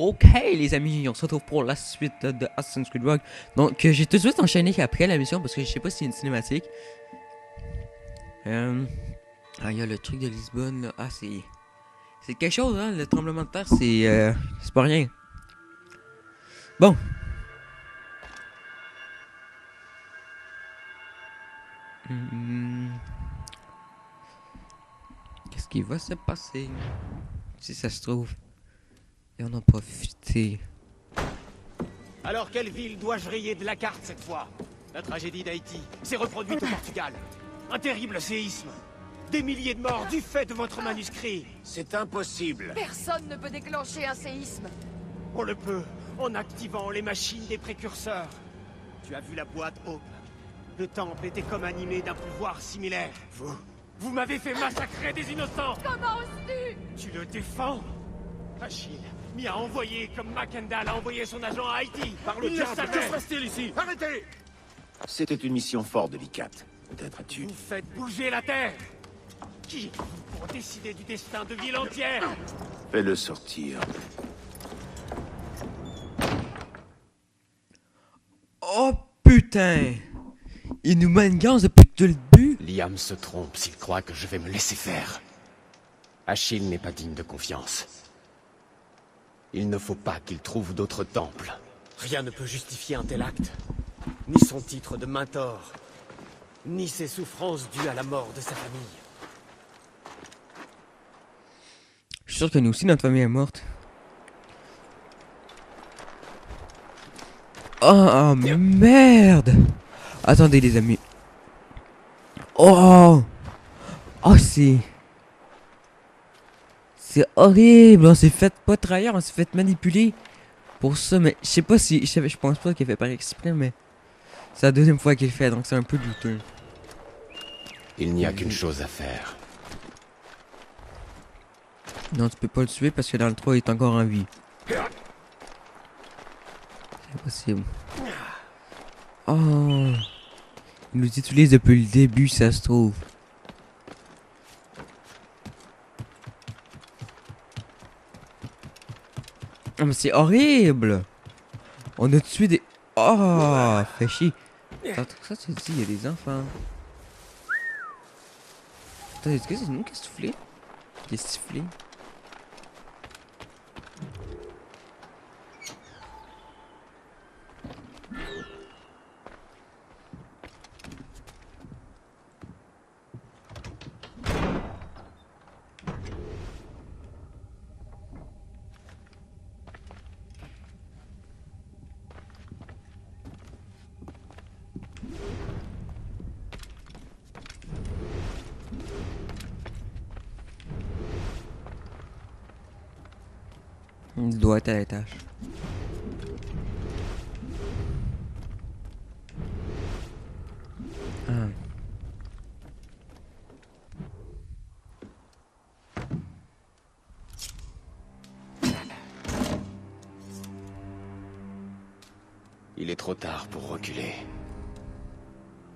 Ok les amis, on se retrouve pour la suite de Assassin's Creed Rogue. Donc j'ai tout de suite enchaîné après la mission parce que je sais pas si c'est une cinématique. Il y a le truc de Lisbonne là. Ah c'est quelque chose hein, le tremblement de terre c'est pas rien. Bon. Qu'est-ce qui va se passer si ça se trouve? Et on en profiter. Alors quelle ville dois-je rayer de la carte cette fois? La tragédie d'Haïti s'est reproduite au Portugal. Un terrible séisme. Des milliers de morts du fait de votre manuscrit. C'est impossible. Personne ne peut déclencher un séisme. On le peut, en activant les machines des précurseurs. Tu as vu la boîte Hope. Le temple était comme animé d'un pouvoir similaire. Vous m'avez fait massacrer des innocents. Comment oses-tu? Tu le défends? Achille m'y a envoyé comme Macandal a envoyé son agent à Haïti. Par le Il diable, savait. que se passe-t-il ici? Arrêtez! C'était une mission fort délicate. Peut-être as-tu... Vous faites bouger la terre. Qui êtes-vous pour décider du destin de villes entières? Fais-le sortir. Oh putain! Il nous manigance depuis tout le début! Liam se trompe s'il croit que je vais me laisser faire. Achille n'est pas digne de confiance. Il ne faut pas qu'il trouve d'autres temples. Rien ne peut justifier un tel acte. Ni son titre de mentor, ni ses souffrances dues à la mort de sa famille. Je suis sûr que nous aussi, notre famille est morte. Oh merde! Attendez les amis. Oh! Oh c'est horrible! On s'est fait pas trahir, on s'est fait manipuler pour ça, mais je sais pas si. Je pense pas qu'il fait par exprès, mais. C'est la deuxième fois qu'il le fait, donc c'est un peu douteux. Il n'y a qu'une chose à faire. Non, tu peux pas le tuer parce que dans le 3 il est encore en vie. C'est impossible. Oh! Il nous utilise depuis le début, ça se trouve. Oh, mais c'est horrible! On a tué des... Oh! Fait chier. Attends, ça tu dis, il y a des enfants. Attends, est-ce que c'est nous qui a soufflé? Qui a sifflé? Il doit être à l'étage. Ah. Il est trop tard pour reculer.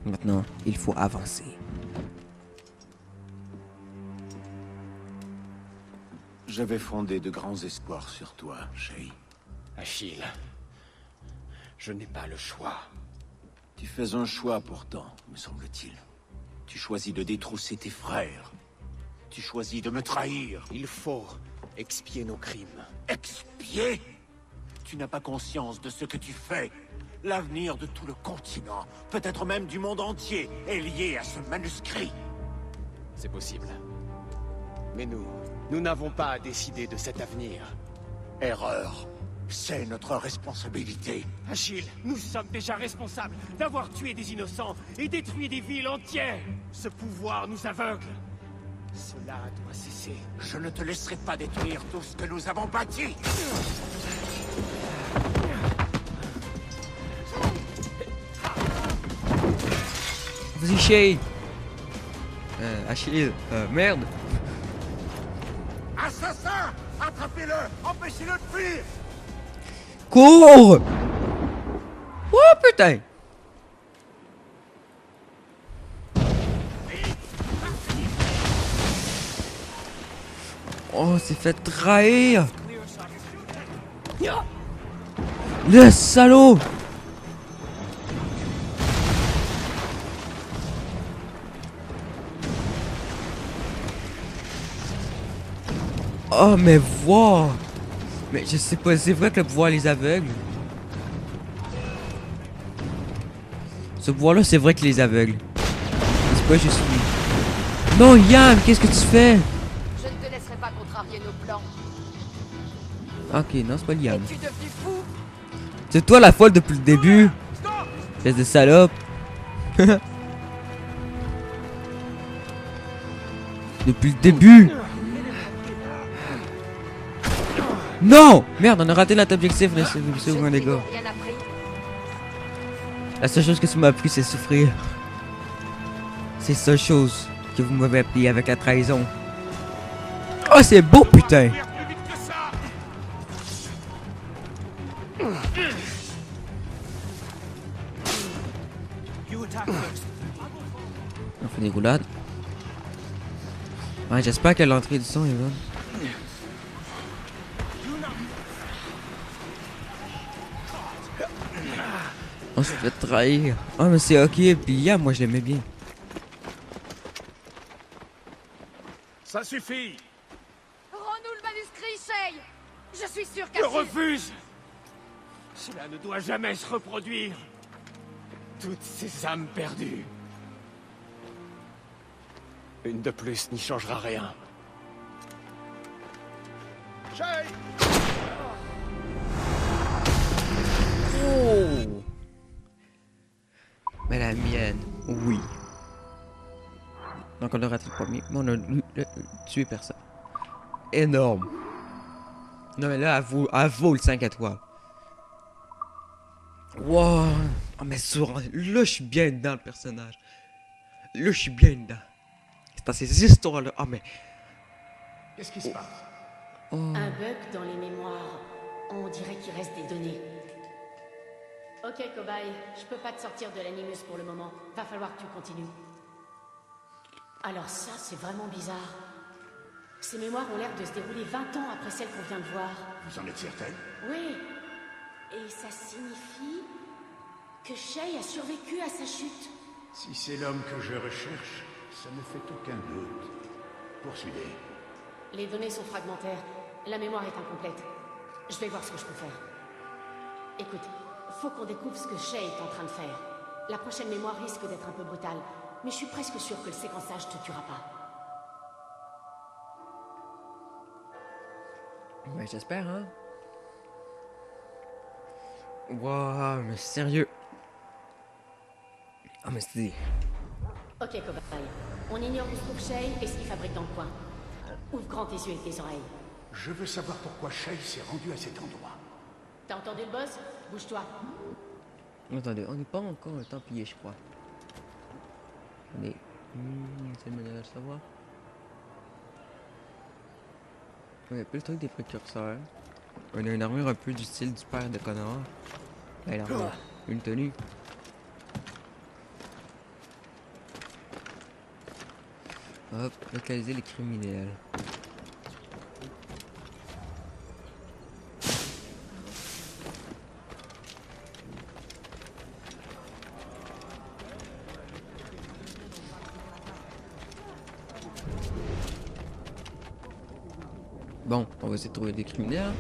Maintenant, il faut avancer. J'avais fondé de grands espoirs sur toi, Shay. Achille, je n'ai pas le choix. Tu fais un choix pourtant, me semble-t-il. Tu choisis de détrousser tes frères. Tu choisis de me trahir. Il faut expier nos crimes. Expier? Tu n'as pas conscience de ce que tu fais. L'avenir de tout le continent, peut-être même du monde entier, est lié à ce manuscrit. C'est possible. Mais nous n'avons pas à décider de cet avenir. Erreur. C'est notre responsabilité. Achille, nous sommes déjà responsables d'avoir tué des innocents et détruit des villes entières. Ce pouvoir nous aveugle. Cela doit cesser. Je ne te laisserai pas détruire tout ce que nous avons bâti. Vas-y, Shay! Achille, merde! Assassin! Attrapez-le! Empêchez-le de fuir! Cours! Oh putain! Oh, c'est fait trahir! Le salaud! Oh, mais voir! Mais je sais pas, c'est vrai que le pouvoir les aveugle. Ce pouvoir-là, c'est vrai qu'il les aveugle. C'est pas juste lui. Non, Yann, qu'est-ce que tu fais? Je ne te laisserai pas contrarier nos plans. Ok, non, c'est pas Liam. Es-tu devenu fou? C'est toi la folle depuis le début. Espèce de salope. Depuis le début. Non! Merde, on a raté notre objectif, là, c'est Je les n'ai gars. rien appris. La seule chose que tu m'as appris, c'est souffrir. C'est la seule chose que vous m'avez appris avec la trahison. Oh, c'est beau, putain! Courir plus vite que ça. On fait des roulades. Ouais, j'espère que l'entrée du son est bonne. On se fait trahir. Ah, mais c'est ok, puis Liam, moi je l'aimais bien. Ça suffit. Rends-nous le manuscrit, Shay. Je suis sûr Je qu'à refuse. Cela ne doit jamais se reproduire. Toutes ces âmes perdues. Une de plus n'y changera rien. Shay! Oh! Mais la mienne, oui. Donc on a raté le premier, mais on a tué personne. Énorme. Non mais là, elle vaut le 5 étoiles. Wow! Oh mais sur... Là, je suis bien dedans le personnage. Là, je suis bien dedans. C'est dans ces histoires-là. Ah mais... Qu'est-ce qui se passe? Oh. Un bug dans les mémoires. On dirait qu'il reste des données. Ok, cobaye, je peux pas te sortir de l'animus pour le moment. Va falloir que tu continues. Alors ça, c'est vraiment bizarre. Ces mémoires ont l'air de se dérouler 20 ans après celles qu'on vient de voir. Vous en êtes certaine? Oui. Et ça signifie que Shay a survécu à sa chute. Si c'est l'homme que je recherche, ça ne fait aucun doute. Poursuivez. Les données sont fragmentaires. La mémoire est incomplète. Je vais voir ce que je peux faire. Écoute, faut qu'on découvre ce que Shay est en train de faire. La prochaine mémoire risque d'être un peu brutale, mais je suis presque sûr que le séquençage te tuera pas. Ouais, j'espère, hein. Wow, mais sérieux. Ah, mais c'est... Ok, cobaye. On ignore où se trouve Shay et ce qu'il fabrique dans le coin. Ouvre grand tes yeux et tes oreilles. Je veux savoir pourquoi Shay s'est rendu à cet endroit. T'as entendu le boss? Bouge-toi. Attendez, on n'est pas encore un templier, je crois. On est... c'est le manière de le savoir. On a un peu le truc des précurseurs. On a une armure un peu du style du père de Connor. Ben, l'armure. Une tenue. Hop, localiser les criminels. Bon, on va essayer de trouver des criminels.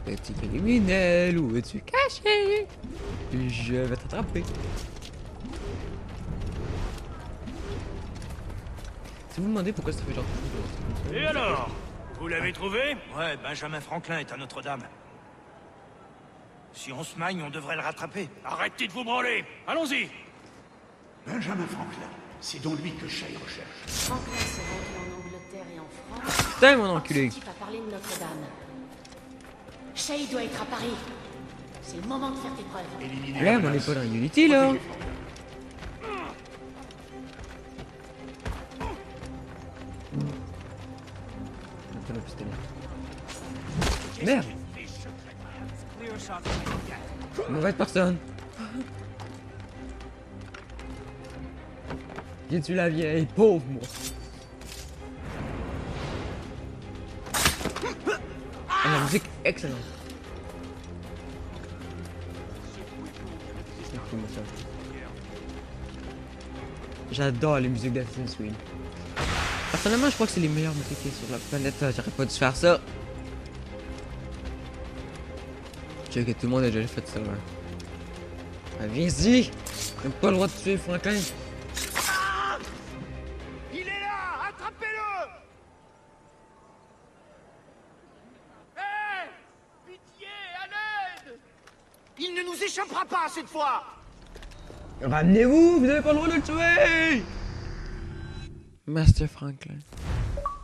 Petit criminel, où es-tu caché? Je vais t'attraper. Si vous me demandez pourquoi ça fait genre... Et alors? Vous l'avez trouvé? Ouais, Benjamin Franklin est à Notre-Dame. Si on se magne, on devrait le rattraper. Arrêtez de vous branler. Allons-y. Benjamin Franklin, c'est donc lui que Shay recherche. Franklin s'est rendu en Angleterre et en France. Putain, mon enculé! Ce type a parlé de Notre-Dame. Shay doit être à Paris. C'est le moment de faire tes preuves. Éliminez Là, la on n'est menace. pas dans Unity, là! Pas le pistolet. Merde! Mauvaise personne! J'ai tué la vieille, pauvre moi! Ah, la musique excellente! moi ça. J'adore les musiques d'Assassin's Creed. Personnellement, je crois que c'est les meilleures musiques qui sont sur la planète. J'aurais pas dû faire ça. Je sais que tout le monde a déjà fait ça. Hein. Ah, viens-y! T'as pas le droit de tuer Franklin. Ah, il est là! Attrapez-le! Hé! Pitié, à l'aide! Il ne nous échappera pas cette fois! Ramenez-vous! Vous avez pas le droit de le tuer! Master Franklin.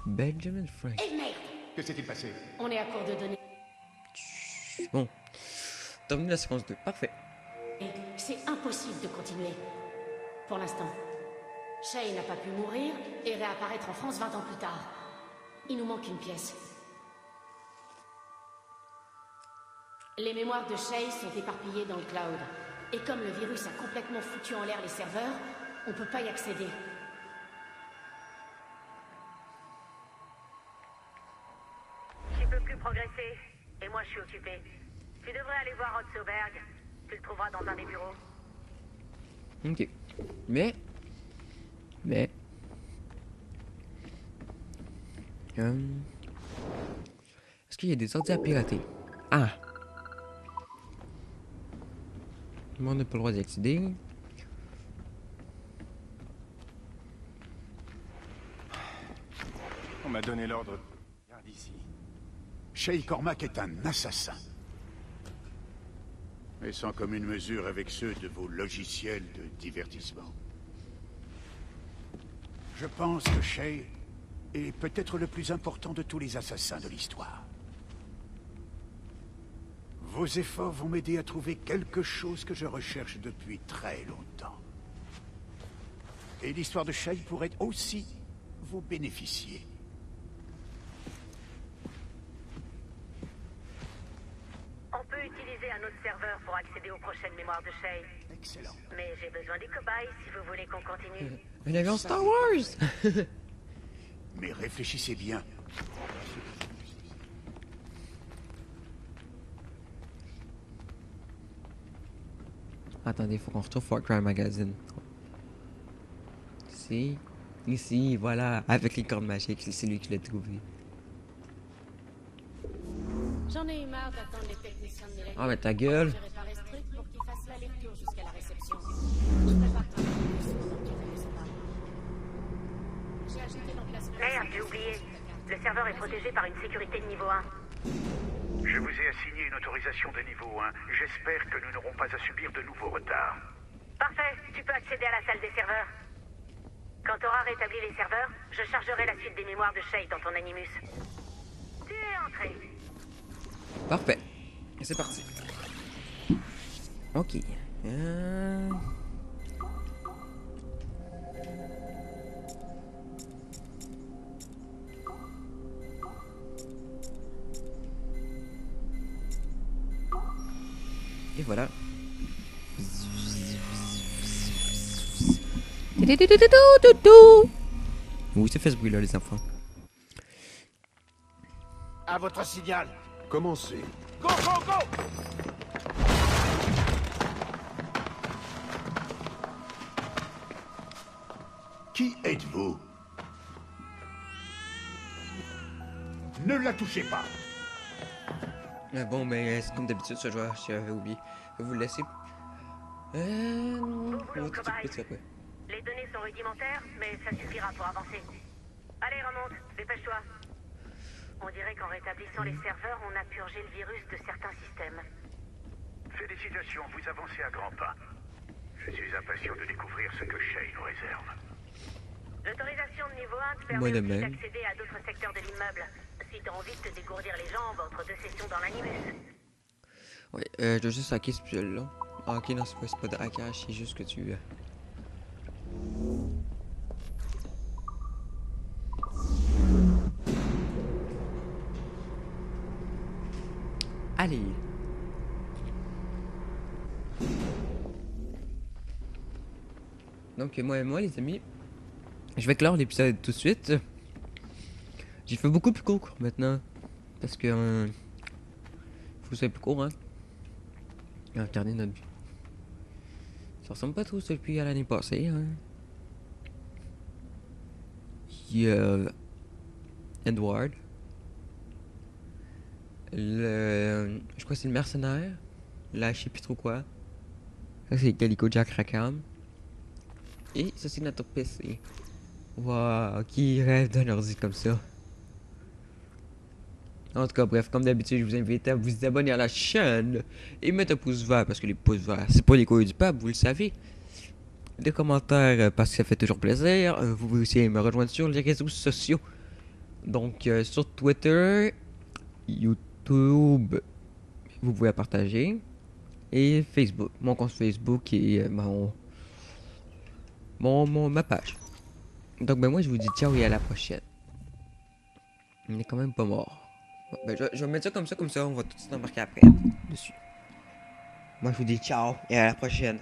Benjamin Franklin. Eh merde! Que s'est-il passé? On est à court de données. Bon. Terminé la séquence 2. Parfait. C'est impossible de continuer. Pour l'instant. Shay n'a pas pu mourir et réapparaître en France 20 ans plus tard. Il nous manque une pièce. Les mémoires de Shay sont éparpillées dans le cloud. Et comme le virus a complètement foutu en l'air les serveurs, on peut pas y accéder. Tu peux plus progresser, et moi je suis occupé. Tu devrais aller voir Rod Soberg. Tu le trouveras dans un des bureaux. Ok. Mais. Est-ce qu'il y a des ordi à pirater? Ah! On n'a pas le droit d'y accéder. On m'a donné l'ordre. Regarde ici. Shay Cormac est un assassin. Et sans commune mesure avec ceux de vos logiciels de divertissement. Je pense que Shay est peut-être le plus important de tous les assassins de l'histoire. Vos efforts vont m'aider à trouver quelque chose que je recherche depuis très longtemps. Et l'histoire de Shay pourrait aussi vous bénéficier. On peut utiliser un autre serveur pour accéder aux prochaines mémoires de Shay. Excellent. Mais j'ai besoin des cobayes si vous voulez qu'on continue. Un avion Star Wars! Mais réfléchissez bien. Attendez, faut qu'on retrouve Far Cry Magazine. Ici, voilà, avec les cordes magiques, c'est lui qui l'a trouvé. J'en ai eu marre d'attendre les techniciens de Millennium. Ah, mais ta gueule! J'ai réparé ce truc pour qu'ils fassent l'aller-retour jusqu'à la réception. Je prépare ta réponse pendant qu'ils ne sont pas. J'ai ajouté l'emplacement. Merde, j'ai oublié. Le serveur est protégé par une sécurité de niveau 1. Je vous ai assigné une autorisation de niveau 1. J'espère que nous n'aurons pas à subir de nouveaux retards. Parfait, tu peux accéder à la salle des serveurs. Quand tu auras rétabli les serveurs, je chargerai la suite des mémoires de Shay dans ton Animus. Tu es entré. Parfait. Et c'est parti. Ok. Et voilà. Oui, c'est fait ce bruit-là, les enfants. À votre signal. Commencez. Go, go, go! Qui êtes-vous? Ne la touchez pas. Ah bon, mais c'est comme d'habitude, ce joueur, j'avais oublié. Je vais vous le laisser. Non. On va tout de suite péter après. Les données sont rudimentaires, mais ça suffira pour avancer. Allez, remonte, dépêche-toi. On dirait qu'en rétablissant les serveurs, on a purgé le virus de certains systèmes. Félicitations, vous avancez à grands pas. Je suis impatient de découvrir ce que Shay nous réserve. L'autorisation de niveau 1 te Moi permet de aussi même. d'accéder à d'autres secteurs de l'immeuble. Si t'as envie de te dégourdir les jambes entre deux sessions dans l'animus. Ouais, je dois juste hacker ce piole-là. Ah, ok, non, c'est pas de hackage, c'est juste que tu... Allez. Donc, moi, les amis, je vais clore l'épisode tout de suite. J'ai fait beaucoup plus court maintenant. Parce que... faut que ça soit plus court, hein. Regardez notre vie. Ça ressemble pas trop à celui à l'année passée, hein. Il y a Edward. Je crois que c'est le mercenaire. Là, je sais plus trop quoi. Ça, c'est Calico Jack Rackham. Et ça, c'est notre PC. Waouh, qui rêve d'un ordi comme ça? En tout cas, bref, comme d'habitude, je vous invite à vous abonner à la chaîne et mettre un pouce vert parce que les pouces verts, c'est pas les couilles du pape, vous le savez. Des commentaires parce que ça fait toujours plaisir. Vous pouvez aussi me rejoindre sur les réseaux sociaux. Donc, sur Twitter, YouTube, vous pouvez la partager. Et Facebook, mon compte Facebook et ma page. Donc, ben moi, je vous dis ciao et à la prochaine. On est quand même pas mort. Bon, ben, je vais mettre ça, comme ça, on va tout de suite embarquer après, dessus. Moi, je vous dis ciao et à la prochaine.